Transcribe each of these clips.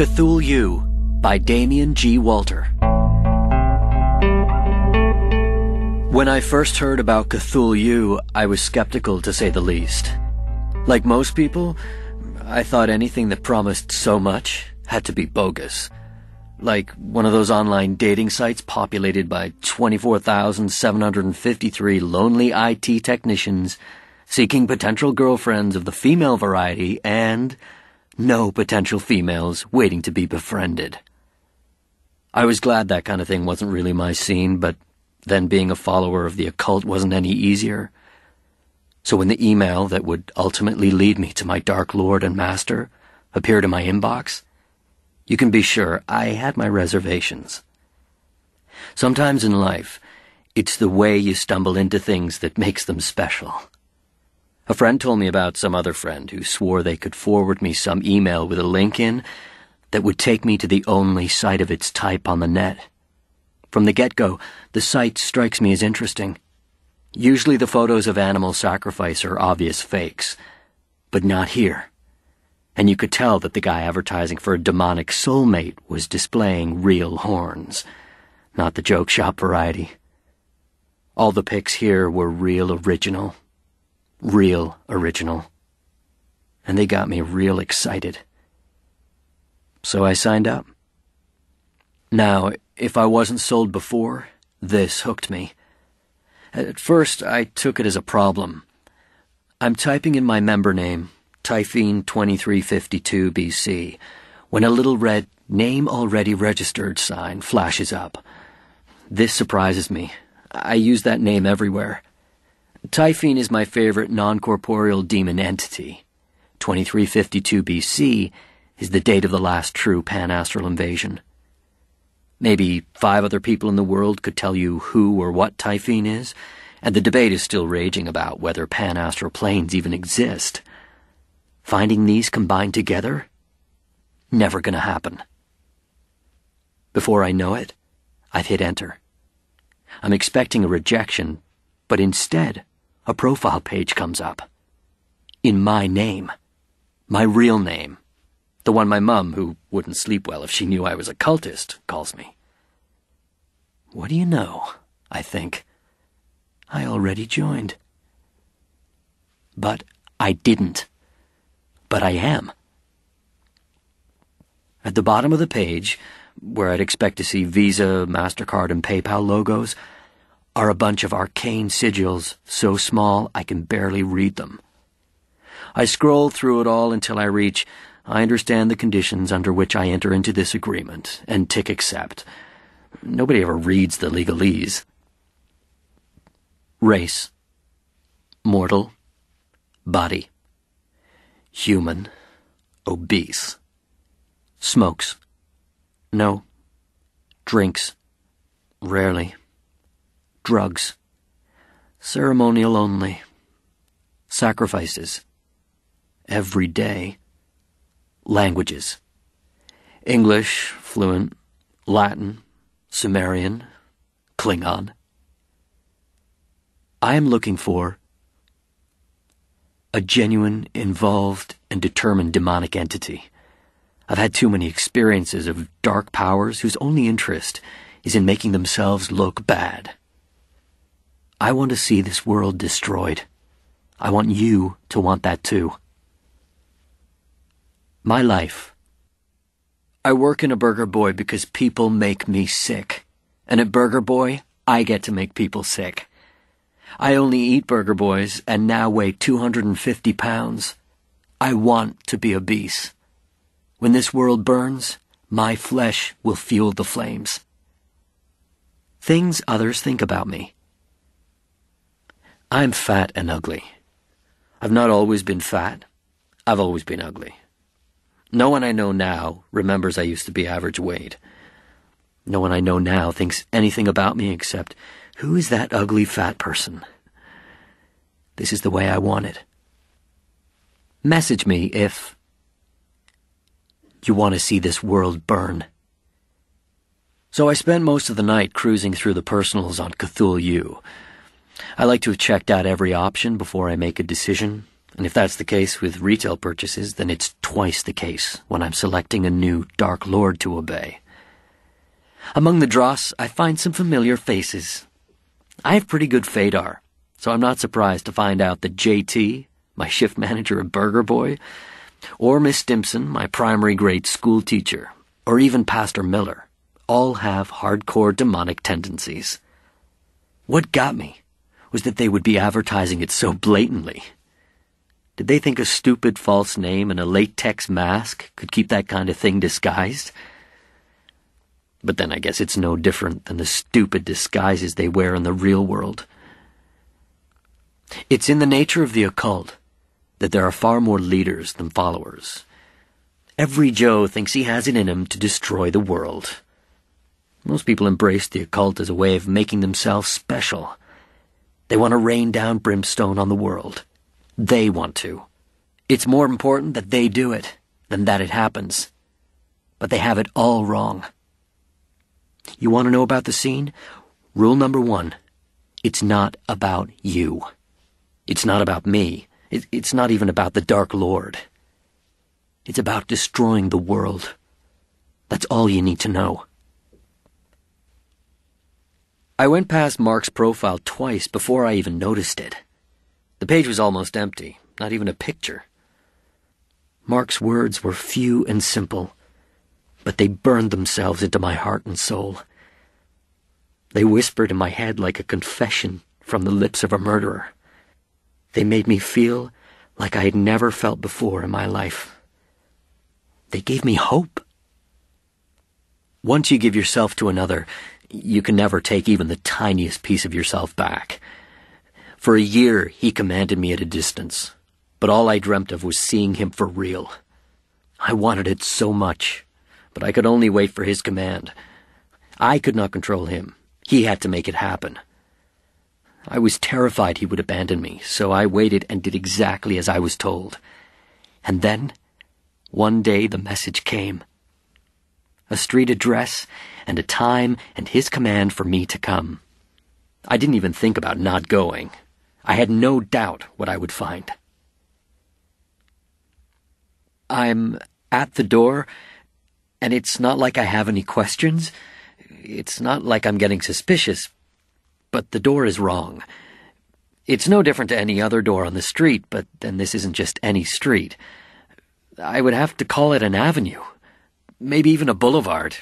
Cthul-you by Damien G. Walter. When I first heard about Cthul-you, I was skeptical to say the least. Like most people, I thought anything that promised so much had to be bogus. Like one of those online dating sites populated by 24,753 lonely IT technicians seeking potential girlfriends of the female variety and no potential females waiting to be befriended. I was glad that kind of thing wasn't really my scene, but then being a follower of the occult wasn't any easier. So when the email that would ultimately lead me to my Dark Lord and Master appeared in my inbox, you can be sure I had my reservations. Sometimes in life, it's the way you stumble into things that makes them special. A friend told me about some other friend who swore they could forward me some email with a link in that would take me to the only site of its type on the net. From the get-go, the site strikes me as interesting. Usually the photos of animal sacrifice are obvious fakes, but not here. And you could tell that the guy advertising for a demonic soulmate was displaying real horns, not the joke shop variety. All the pics here were real original. And they got me real excited. So I signed up. Now, if I wasn't sold before, this hooked me. At first, I took it as a problem. I'm typing in my member name, Typhine 2352 BC, when a little red name already registered sign flashes up. This surprises me. I use that name everywhere. Typhine is my favorite non-corporeal demon entity. 2352 BC is the date of the last true pan-astral invasion. Maybe 5 other people in the world could tell you who or what Typhine is, and the debate is still raging about whether pan-astral planes even exist. Finding these combined together? Never gonna happen. Before I know it, I've hit enter. I'm expecting a rejection, but instead, a profile page comes up. In my name. My real name. The one my mum, who wouldn't sleep well if she knew I was a cultist, calls me. What do you know? I think. I already joined. But I didn't. But I am. At the bottom of the page, where I'd expect to see Visa, MasterCard, and PayPal logos, are a bunch of arcane sigils so small I can barely read them. I scroll through it all until I reach, I understand the conditions under which I enter into this agreement, and tick accept. Nobody ever reads the legalese. Race. Mortal. Body. Human. Obese. Smokes. No. Drinks. Rarely. Drugs. Ceremonial only. Sacrifices. Every day. Languages. English, fluent. Latin, Sumerian, Klingon. I am looking for a genuine, involved, and determined demonic entity. I've had too many experiences of dark powers whose only interest is in making themselves look bad. I want to see this world destroyed. I want you to want that too. My life. I work in a Burger Boy because people make me sick. And at Burger Boy, I get to make people sick. I only eat Burger Boys and now weigh 250 pounds. I want to be obese. When this world burns, my flesh will fuel the flames. Things others think about me. I'm fat and ugly. I've not always been fat. I've always been ugly. No one I know now remembers I used to be average weight. No one I know now thinks anything about me except, who is that ugly fat person? This is the way I want it. Message me if you want to see this world burn. So I spent most of the night cruising through the personals on Cthul-you. I like to have checked out every option before I make a decision, And if that's the case with retail purchases, then it's twice the case when I'm selecting a new Dark Lord to obey. Among the dross, I find some familiar faces. I have pretty good Fadar, so I'm not surprised to find out that JT, my shift manager at Burger Boy, or Miss Stimson, my primary grade school teacher, or even Pastor Miller, all have hardcore demonic tendencies. What got me was that they would be advertising it so blatantly. Did they think a stupid false name and a latex mask could keep that kind of thing disguised? But then I guess it's no different than the stupid disguises they wear in the real world. It's in the nature of the occult that there are far more leaders than followers. Every Joe thinks he has it in him to destroy the world. Most people embrace the occult as a way of making themselves special. They want to rain down brimstone on the world. They want to. It's more important that they do it than that it happens. But they have it all wrong. You want to know about the scene? Rule number 1. It's not about you. It's not about me. It's not even about the Dark Lord. It's about destroying the world. That's all you need to know. I went past Mark's profile twice before I even noticed it. The page was almost empty, not even a picture. Mark's words were few and simple, but they burned themselves into my heart and soul. They whispered in my head like a confession from the lips of a murderer. They made me feel like I had never felt before in my life. They gave me hope. Once you give yourself to another, you can never take even the tiniest piece of yourself back. For a year, he commanded me at a distance, but all I dreamt of was seeing him for real. I wanted it so much, but I could only wait for his command. I could not control him. He had to make it happen. I was terrified he would abandon me, so I waited and did exactly as I was told. And then, one day the message came. A street address, and a time, and his command for me to come. I didn't even think about not going. I had no doubt what I would find. I'm at the door, and it's not like I have any questions. It's not like I'm getting suspicious, but the door is wrong. It's no different to any other door on the street, but then this isn't just any street. I would have to call it an avenue, maybe even a boulevard.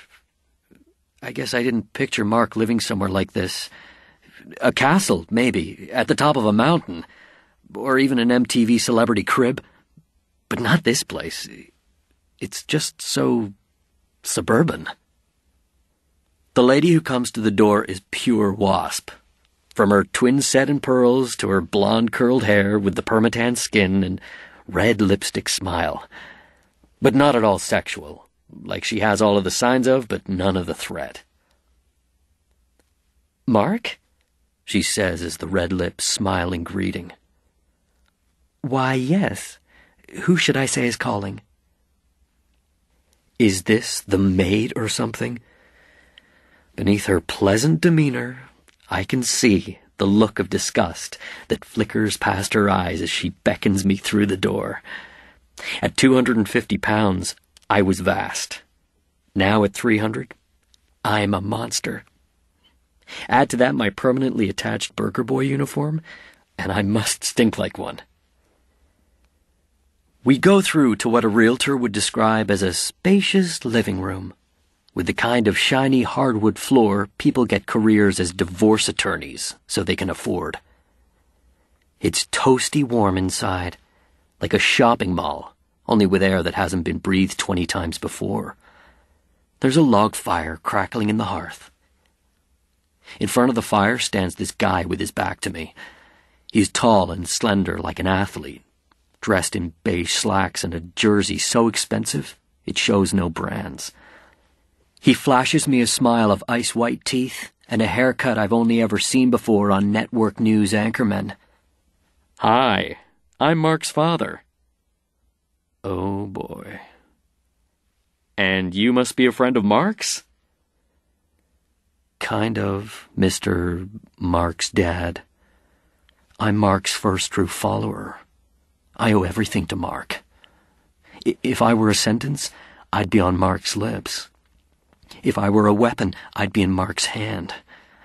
I guess I didn't picture Mark living somewhere like this. A castle, maybe, at the top of a mountain, or even an MTV celebrity crib. But not this place. It's just so suburban. The lady who comes to the door is pure wasp. From her twin set in pearls to her blonde curled hair with the permatan skin and red lipstick smile. But not at all sexual, like she has all of the signs of, but none of the threat. "Mark?" she says as the red lips smile in greeting. "Why, yes. Who should I say is calling?" Is this the maid or something? Beneath her pleasant demeanor, I can see the look of disgust that flickers past her eyes as she beckons me through the door. At 250 pounds, I was vast. Now at 300, I'm a monster. Add to that my permanently attached Burger Boy uniform, and I must stink like one. We go through to what a realtor would describe as a spacious living room, with the kind of shiny hardwood floor people get careers as divorce attorneys so they can afford. It's toasty warm inside, like a shopping mall, only with air that hasn't been breathed 20 times before. There's a log fire crackling in the hearth. In front of the fire stands this guy with his back to me. He's tall and slender like an athlete, dressed in beige slacks and a jersey so expensive it shows no brands. He flashes me a smile of ice-white teeth and a haircut I've only ever seen before on network news anchormen. "Hi, I'm Mark's father." Oh boy. "And you must be a friend of Mark's?" "Kind of, Mr. Mark's dad. I'm Mark's first true follower. I owe everything to Mark. If I were a sentence, I'd be on Mark's lips. If I were a weapon, I'd be in Mark's hand.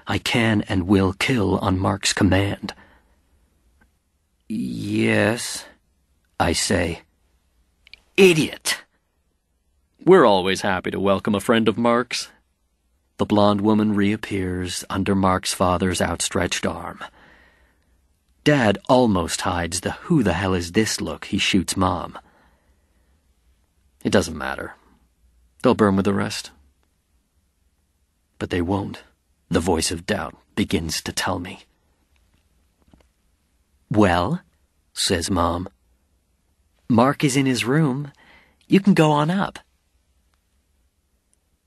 I can and will kill on Mark's command. Yes, I say. Idiot! We're always happy to welcome a friend of Mark's. The blonde woman reappears under Mark's father's outstretched arm. Dad almost hides the "who the hell is this" look he shoots Mom. It doesn't matter. They'll burn with the rest. But they won't, the voice of doubt begins to tell me. Well, says Mom, Mark is in his room. You can go on up.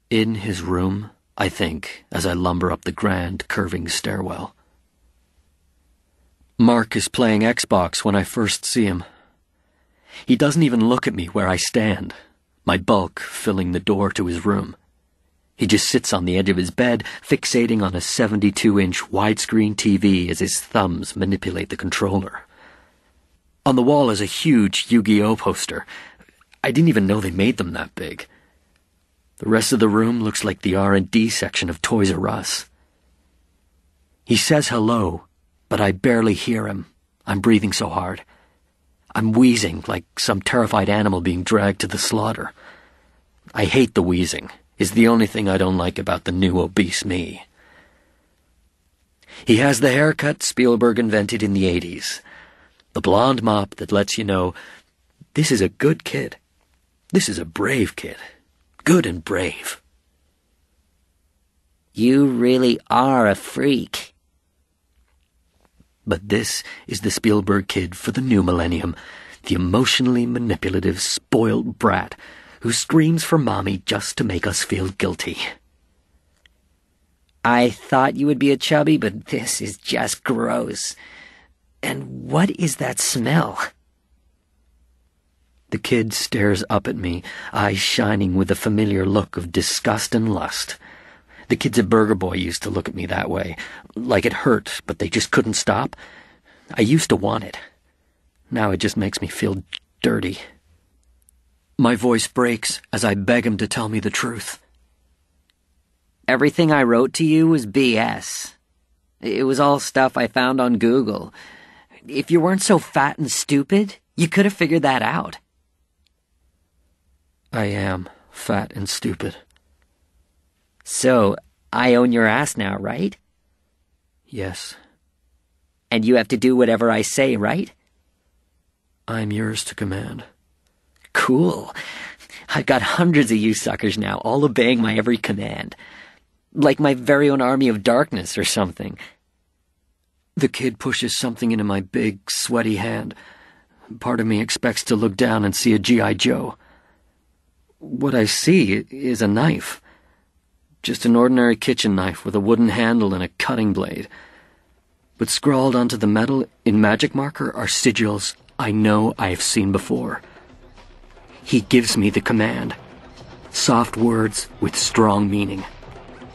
In his room, I think, as I lumber up the grand, curving stairwell. Mark is playing Xbox when I first see him. He doesn't even look at me where I stand, my bulk filling the door to his room. He just sits on the edge of his bed, fixating on a 72-inch widescreen TV as his thumbs manipulate the controller. On the wall is a huge Yu-Gi-Oh poster. I didn't even know they made them that big. The rest of the room looks like the R&D section of Toys R Us. He says hello, but I barely hear him. I'm breathing so hard. I'm wheezing like some terrified animal being dragged to the slaughter. I hate the wheezing. Is the only thing I don't like about the new obese me. He has the haircut Spielberg invented in the 80s. The blonde mop that lets you know, this is a good kid. This is a brave kid. Good and brave. You really are a freak. But this is the Spielberg kid for the new millennium, the emotionally manipulative, spoiled brat who screams for mommy just to make us feel guilty. I thought you would be a chubby, but this is just gross. And what is that smell? The kid stares up at me, eyes shining with a familiar look of disgust and lust. The kids at Burger Boy used to look at me that way, like it hurt, but they just couldn't stop. I used to want it. Now it just makes me feel dirty. My voice breaks as I beg him to tell me the truth. Everything I wrote to you was BS. It was all stuff I found on Google. If you weren't so fat and stupid, you could have figured that out. I am fat and stupid. So, I own your ass now, right? Yes. And you have to do whatever I say, right? I'm yours to command. Cool. I've got hundreds of you suckers now, all obeying my every command. Like my very own army of darkness or something. The kid pushes something into my big, sweaty hand. Part of me expects to look down and see a G.I. Joe. What I see is a knife. Just an ordinary kitchen knife with a wooden handle and a cutting blade. But scrawled onto the metal in magic marker are sigils I know I have seen before. He gives me the command. Soft words with strong meaning.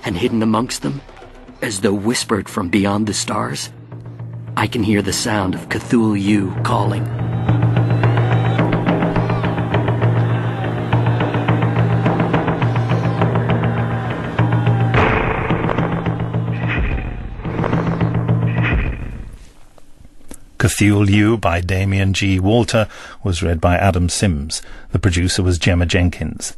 And hidden amongst them, as though whispered from beyond the stars, I can hear the sound of cthul-you calling. cthul-you by Damien G. Walter was read by Adam Sims. The producer was Gemma Jenkins.